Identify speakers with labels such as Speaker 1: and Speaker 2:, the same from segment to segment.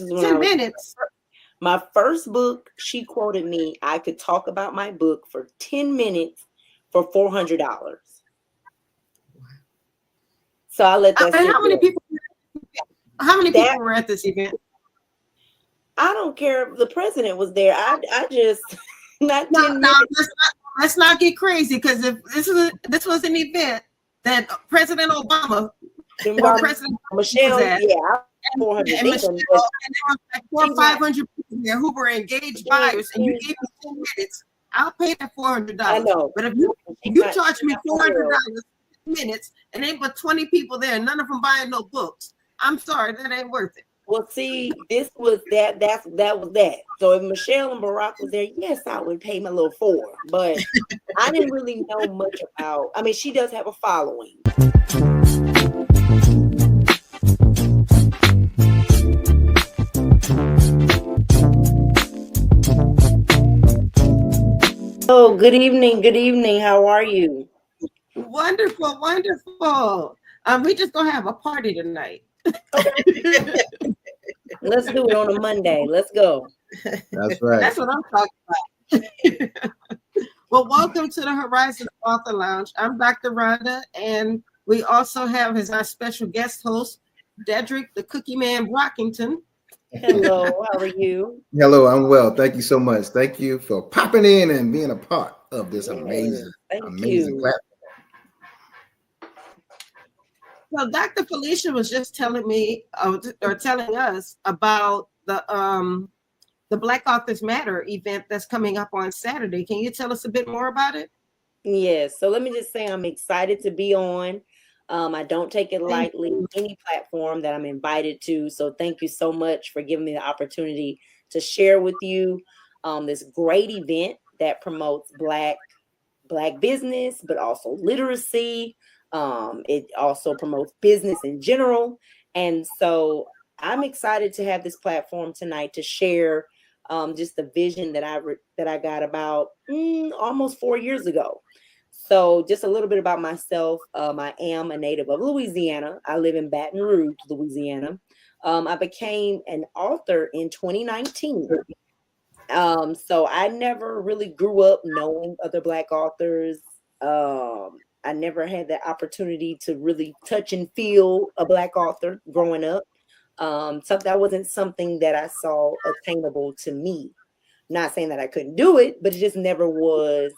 Speaker 1: is when
Speaker 2: 10 minutes.
Speaker 1: My first book, she quoted me, I could talk about my book for 10 minutes for $400. So I let that sit
Speaker 2: How many people? How many people were at this event?
Speaker 1: I don't care if the president was there. I just not 10 minutes.
Speaker 2: Let's not get crazy, because if this was an event that President Obama or President
Speaker 1: Michelle,
Speaker 2: was at,
Speaker 1: and
Speaker 2: there was like 400 or 500 people there who were engaged buyers, and you gave me 10 minutes, I'll pay that $400.
Speaker 1: I know.
Speaker 2: But if you charge me $400 minutes and ain't but 20 people there, and none of them buying no books, I'm sorry, that ain't worth it.
Speaker 1: Well, see, this was that was that. So if Michelle and Barack was there, yes, I would pay my little $4. But I didn't really know much about. I mean, she does have a following. Oh, good evening. Good evening. How are you?
Speaker 2: Wonderful, wonderful. We just gonna have a party tonight.
Speaker 1: Okay. Let's do it on a Monday. Let's go.
Speaker 3: That's right.
Speaker 2: That's what I'm talking about. Well, welcome to the Horizon Author Lounge. I'm Dr. Rhonda, and we also have as our special guest host, Dedrick, the Cookie Man Brockington.
Speaker 1: Hello, how are you?
Speaker 3: Hello, I'm well. Thank you so much. Thank you for popping in and being a part of this amazing platform.
Speaker 2: Well, Dr. Felicia was just telling me or telling us about the Black Authors Matter event that's coming up on Saturday. Can you tell us a bit more about it?
Speaker 1: Yes. So let me just say I'm excited to be on. I don't take it lightly, any platform that I'm invited to. So thank you so much for giving me the opportunity to share with you this great event that promotes Black business, but also literacy. It also promotes business in general. And so I'm excited to have this platform tonight to share just the vision that I got about almost 4 years ago. So just a little bit about myself. I am a native of Louisiana. I live in Baton Rouge, Louisiana. I became an author in 2019. So I never really grew up knowing other Black authors. I never had the opportunity to really touch and feel a Black author growing up. So that wasn't something that I saw attainable to me. Not saying that I couldn't do it, but it just never was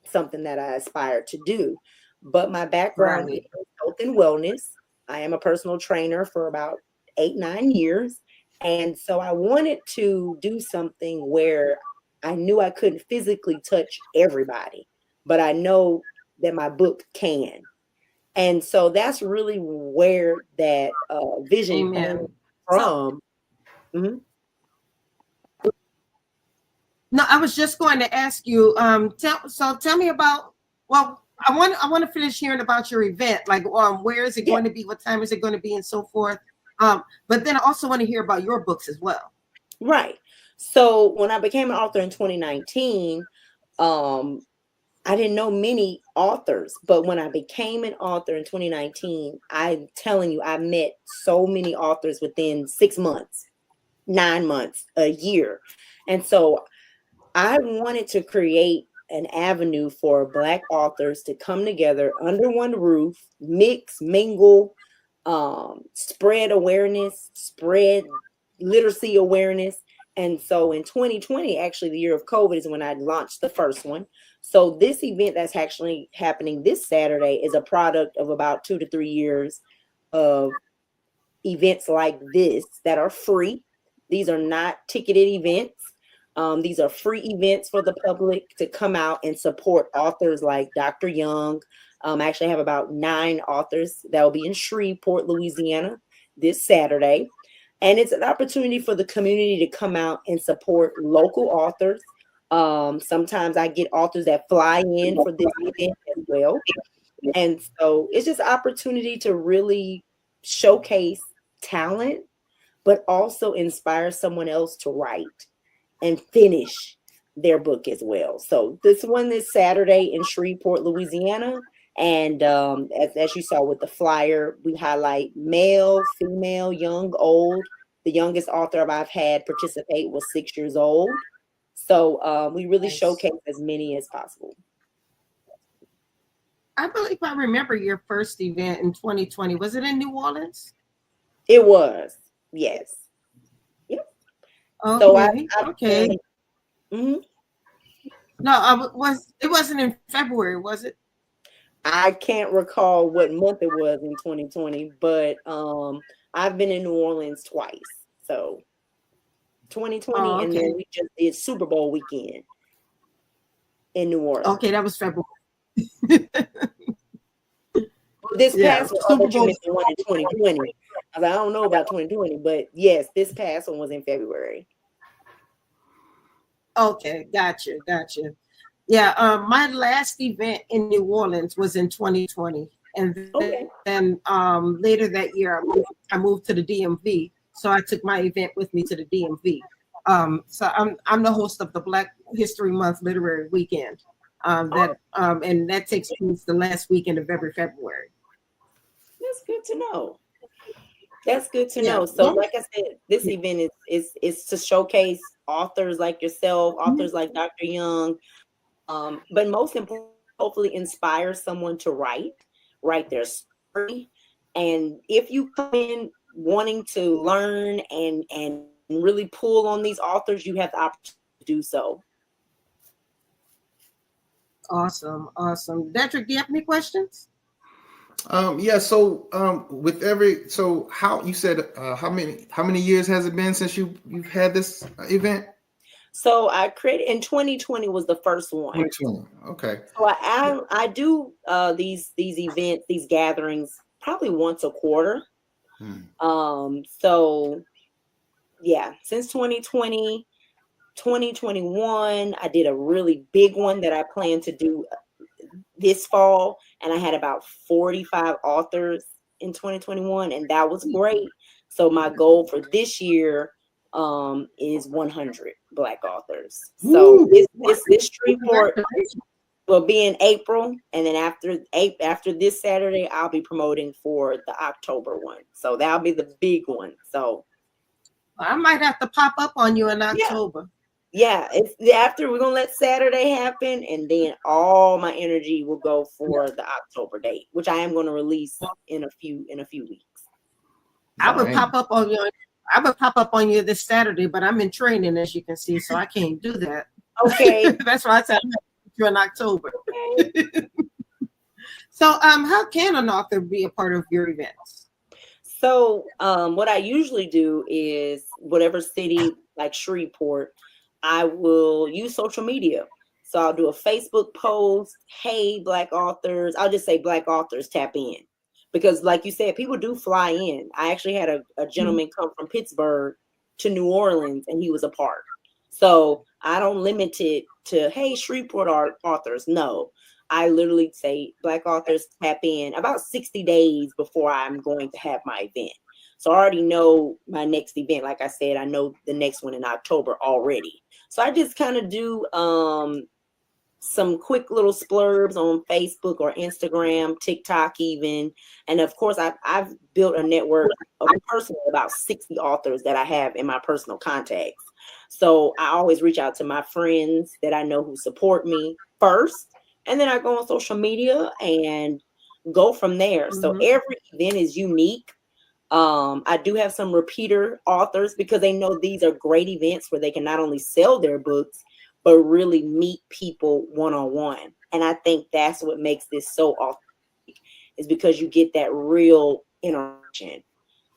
Speaker 1: something that I aspired to do. But my background is health and wellness. I am a personal trainer for about 8-9 years. And so I wanted to do something where I knew I couldn't physically touch everybody, but I know that my book can. And so that's really where that vision came from.
Speaker 2: No, I was just going to ask you. Tell me about. Well, I want to finish hearing about your event. Like, where is it going to be? What time is it going to be, and so forth. But then I also want to hear about your books as well.
Speaker 1: Right. So when I became an author in 2019, I didn't know many authors, but when I became an author in 2019, I'm telling you, I met so many authors within 6 months, 9 months, a year. And so I wanted to create an avenue for Black authors to come together under one roof, mix, mingle, spread awareness, spread literacy awareness. And so in 2020, actually the year of COVID, is when I launched the first one. So this event that's actually happening this Saturday is a product of about 2 to 3 years of events like this that are free. These are not ticketed events. These are free events for the public to come out and support authors like Dr. Young. I actually have about 9 authors that will be in Shreveport, Louisiana this Saturday. And it's an opportunity for the community to come out and support local authors. Sometimes I get authors that fly in for this event as well. And so it's just an opportunity to really showcase talent, but also inspire someone else to write and finish their book as well. So this one is Saturday in Shreveport, Louisiana. And as you saw with the flyer, we highlight male, female, young, old. The youngest author I've had participate was 6 years old. So we really showcase as many as possible.
Speaker 2: I believe I remember your first event in 2020. Was it in New Orleans?
Speaker 1: It was, yes. Yep.
Speaker 2: Okay.
Speaker 1: So I
Speaker 2: okay.
Speaker 1: Mm-hmm.
Speaker 2: No, it wasn't in February, was it?
Speaker 1: I can't recall what month it was in 2020, but I've been in New Orleans twice. So 2020, and then we just did Super Bowl weekend in New Orleans.
Speaker 2: Okay, that was February.
Speaker 1: This past one, I bet you missed the one in 2020. I was like, I don't know about 2020, but yes, this past one was in February.
Speaker 2: Okay, gotcha. Yeah, my last event in New Orleans was in 2020, and then later that year I moved to the DMV, so I took my event with me to the DMV. So I'm the host of the Black History Month Literary Weekend, and that takes place the last weekend of every February.
Speaker 1: That's good to know. That's good to know. So, like I said, this event is to showcase authors like yourself, authors like Dr. Young, but most importantly, hopefully inspire someone to write their story. And if you come in wanting to learn and really pull on these authors, you have the opportunity to do so.
Speaker 2: Awesome. Dedrick, do you have any questions?
Speaker 3: Yeah. So how you said how many years has it been since you've had this event?
Speaker 1: So I created in 2020 was the first one.
Speaker 3: 2020. Okay.
Speaker 1: So I do these events, these gatherings probably once a quarter. So yeah, since 2020, 2021, I did a really big one that I plan to do this fall, and I had about 45 authors in 2021, and that was great. So my goal for this year is 100 Black authors. So this Shreveport will be in April, and then after this Saturday, I'll be promoting for the October one. So that'll be the big one. So
Speaker 2: I might have to pop up on you in October.
Speaker 1: Yeah, it's after we're gonna let Saturday happen, and then all my energy will go for the October date, which I am going to release in a few weeks.
Speaker 2: I would pop up on you. I would pop up on you this Saturday, but I'm in training, as you can see, so I can't do that.
Speaker 1: Okay,
Speaker 2: that's why I said you in October. Okay. So, how can an author be a part of your events?
Speaker 1: So, what I usually do is whatever city like Shreveport, I will use social media. So I'll do a Facebook post. Hey, Black authors. I'll just say Black authors tap in. Because like you said, people do fly in. I actually had a gentleman come from Pittsburgh to New Orleans, and he was a part. So I don't limit it to, hey, Shreveport authors. No, I literally say Black authors tap in about 60 days before I'm going to have my event. So I already know my next event. Like I said, I know the next one in October already. So I just kind of do some quick little splurbs on Facebook or Instagram, TikTok even. And of course, I've built a network of personally about 60 authors that I have in my personal contacts. So I always reach out to my friends that I know who support me first. And then I go on social media and go from there. Mm-hmm. So every event is unique. I do have some repeater authors because they know these are great events where they can not only sell their books, but really meet people one-on-one. And I think that's what makes this so authentic, is because you get that real interaction.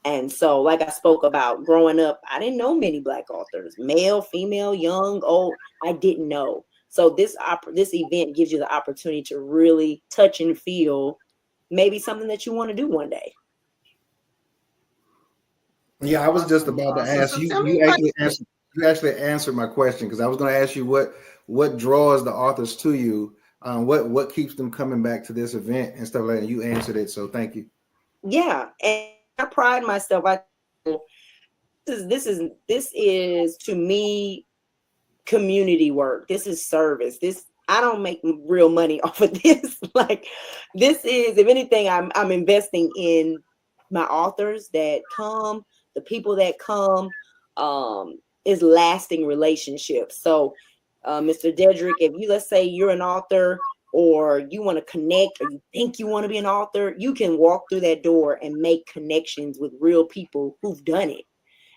Speaker 1: And so, like I spoke about growing up, I didn't know many Black authors, male, female, young, old, I didn't know. So this event gives you the opportunity to really touch and feel maybe something that you want to do one day.
Speaker 3: Yeah, I was just about to ask you. You actually answered my question, because I was going to ask you what draws the authors to you, what keeps them coming back to this event and stuff like that. You answered it, so thank you.
Speaker 1: Yeah, and I pride myself. This is to me community work. This is service. I don't make real money off of this. Like, this is, if anything, I'm investing in my authors that come The people that come is lasting relationships. So, Mr. Dedrick, if you, let's say you're an author, or you want to connect, or you think you want to be an author, you can walk through that door and make connections with real people who've done it.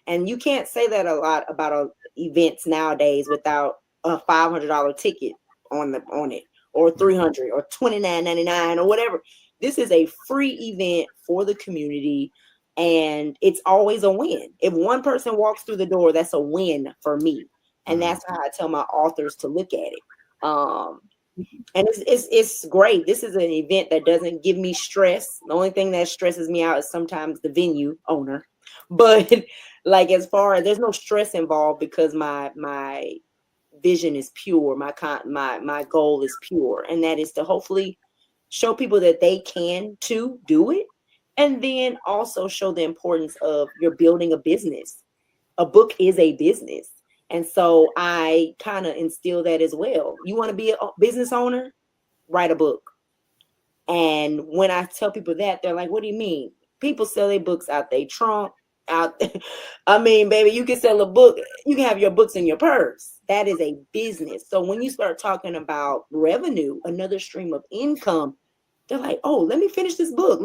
Speaker 1: And you can't say that a lot about events nowadays without a $500 ticket on it, or $300 or $29.99 or whatever. This is a free event for the community, and it's always a win. If one person walks through the door, that's a win for me. And that's how I tell my authors to look at it. And it's great. This is an event that doesn't give me stress. The only thing that stresses me out is sometimes the venue owner. But like, as far as, there's no stress involved, because my vision is pure. My goal is pure, and that is to hopefully show people that they can too do it, and then also show the importance of you're building a business. A book is a business. And so I kind of instill that as well. You want to be a business owner? Write a book. And when I tell people that, they're like, what do you mean? People sell their books out their trunk. I mean, baby, you can sell a book. You can have your books in your purse. That is a business. So when you start talking about revenue, another stream of income, they're like, oh, let me finish this book.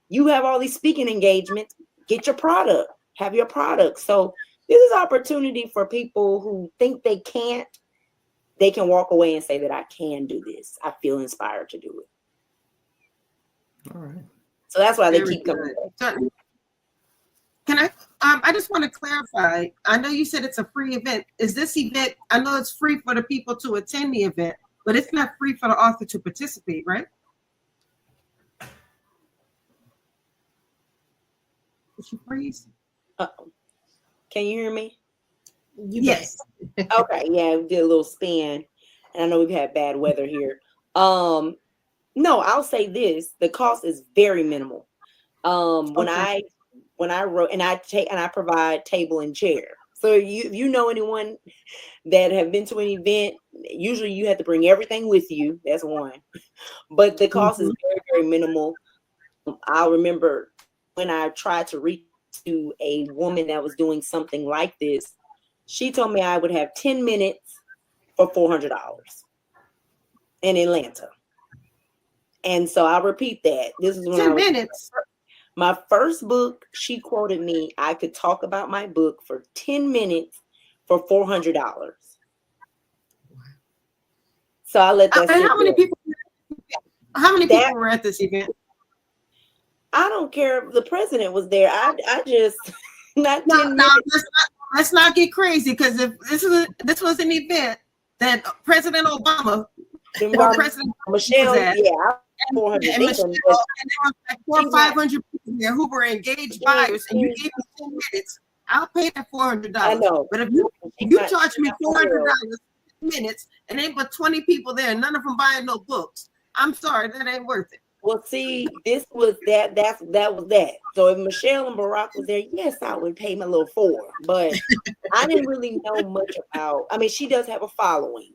Speaker 1: You have all these speaking engagements. Get your product. Have your product. So this is opportunity for people who think they can't. They can walk away and say that I can do this. I feel inspired to do it.
Speaker 3: All right.
Speaker 1: So that's why they keep coming back.
Speaker 2: Can I just want to clarify. I know you said it's a free event. Is this event, I know it's free for the people to attend the event, but it's not free for the author to participate, right? Did she freeze?
Speaker 1: Uh-oh. Can you hear me?
Speaker 2: Yes.
Speaker 1: Okay, yeah, we did a little spin, and I know we've had bad weather here. No, I'll say this: the cost is very minimal. When I wrote, and I provide table and chair. So if you know anyone that have been to an event, usually you have to bring everything with you. That's one, but the cost is very, very minimal. I'll remember when I tried to reach to a woman that was doing something like this. She told me I would have 10 minutes for $400 in Atlanta. And so I'll repeat that. This is when
Speaker 2: 10 minutes.
Speaker 1: My first book, she quoted me, I could talk about my book for 10 minutes for $400. So I let that sit
Speaker 2: how many people were at this event?
Speaker 1: I don't care if the president was there. I just not 10
Speaker 2: no,
Speaker 1: minutes.
Speaker 2: let's not get crazy, because if this was an event that President Obama or President
Speaker 1: Michelle,
Speaker 2: was at,
Speaker 1: yeah, 400
Speaker 2: and there was like 400 or 500 people there who were engaged buyers, and you gave me 10 minutes, I'll pay that $400.
Speaker 1: I know.
Speaker 2: But if you charge me $400 minutes and ain't but 20 people there, none of them buying no books, I'm sorry, that ain't worth it.
Speaker 1: Well, see, this was that was that. So if Michelle and Barack was there, yes, I would pay my little $4. But I didn't really know much about. I mean, she does have a following.